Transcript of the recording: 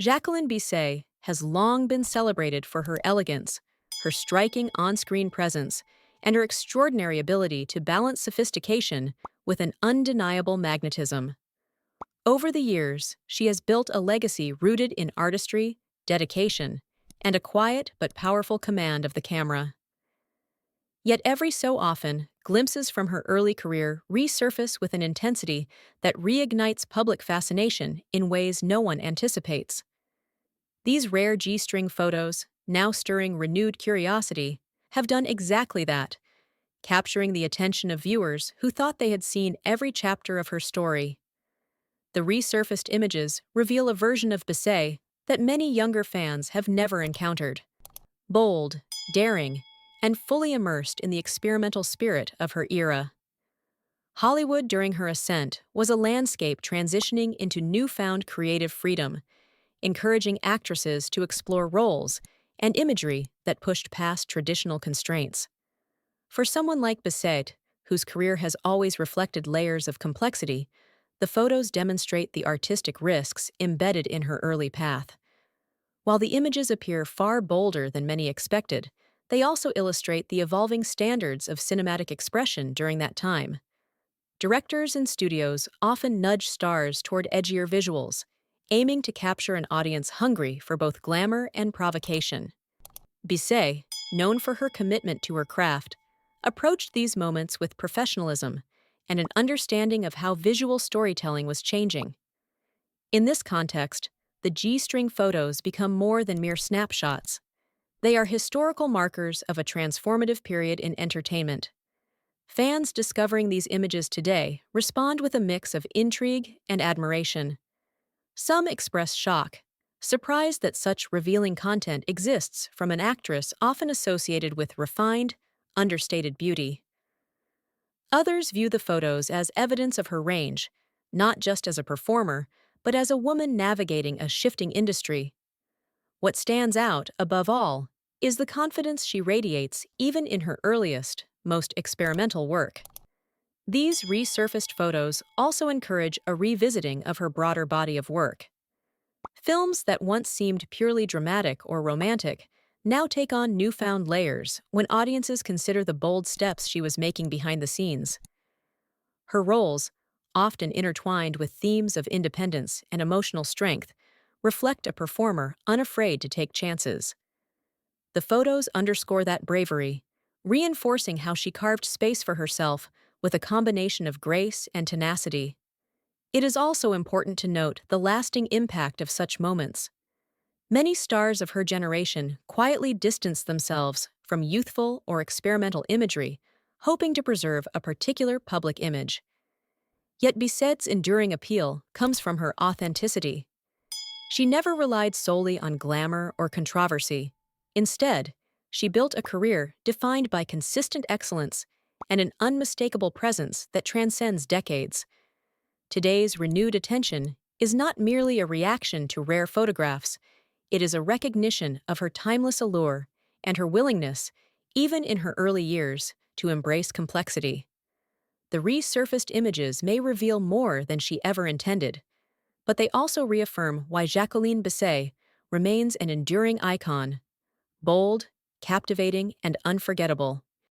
Jacqueline Bisset has long been celebrated for her elegance, her striking on-screen presence, and her extraordinary ability to balance sophistication with an undeniable magnetism. Over the years, she has built a legacy rooted in artistry, dedication, and a quiet but powerful command of the camera. Yet every so often, glimpses from her early career resurface with an intensity that reignites public fascination in ways no one anticipates. These rare G-string photos, now stirring renewed curiosity, have done exactly that, capturing the attention of viewers who thought they had seen every chapter of her story. The resurfaced images reveal a version of Bisset that many younger fans have never encountered. Bold, daring, and fully immersed in the experimental spirit of her era. Hollywood during her ascent was a landscape transitioning into newfound creative freedom, encouraging actresses to explore roles and imagery that pushed past traditional constraints. For someone like Bisset, whose career has always reflected layers of complexity, the photos demonstrate the artistic risks embedded in her early path. While the images appear far bolder than many expected, they also illustrate the evolving standards of cinematic expression during that time. Directors and studios often nudge stars toward edgier visuals, aiming to capture an audience hungry for both glamour and provocation. Bisset, known for her commitment to her craft, approached these moments with professionalism and an understanding of how visual storytelling was changing. In this context, the G-string photos become more than mere snapshots. They are historical markers of a transformative period in entertainment. Fans discovering these images today respond with a mix of intrigue and admiration. Some express shock, surprised that such revealing content exists from an actress often associated with refined, understated beauty. Others view the photos as evidence of her range, not just as a performer, but as a woman navigating a shifting industry. What stands out, above all, is the confidence she radiates even in her earliest, most experimental work. These resurfaced photos also encourage a revisiting of her broader body of work. Films that once seemed purely dramatic or romantic now take on newfound layers when audiences consider the bold steps she was making behind the scenes. Her roles, often intertwined with themes of independence and emotional strength, reflect a performer unafraid to take chances. The photos underscore that bravery, reinforcing how she carved space for herself with a combination of grace and tenacity. It is also important to note the lasting impact of such moments. Many stars of her generation quietly distanced themselves from youthful or experimental imagery, hoping to preserve a particular public image. Yet Bisset's enduring appeal comes from her authenticity. She never relied solely on glamour or controversy. Instead, she built a career defined by consistent excellence and an unmistakable presence that transcends decades. Today's renewed attention is not merely a reaction to rare photographs, it is a recognition of her timeless allure and her willingness, even in her early years, to embrace complexity. The resurfaced images may reveal more than she ever intended, but they also reaffirm why Jacqueline Bisset remains an enduring icon. Bold, captivating, and unforgettable.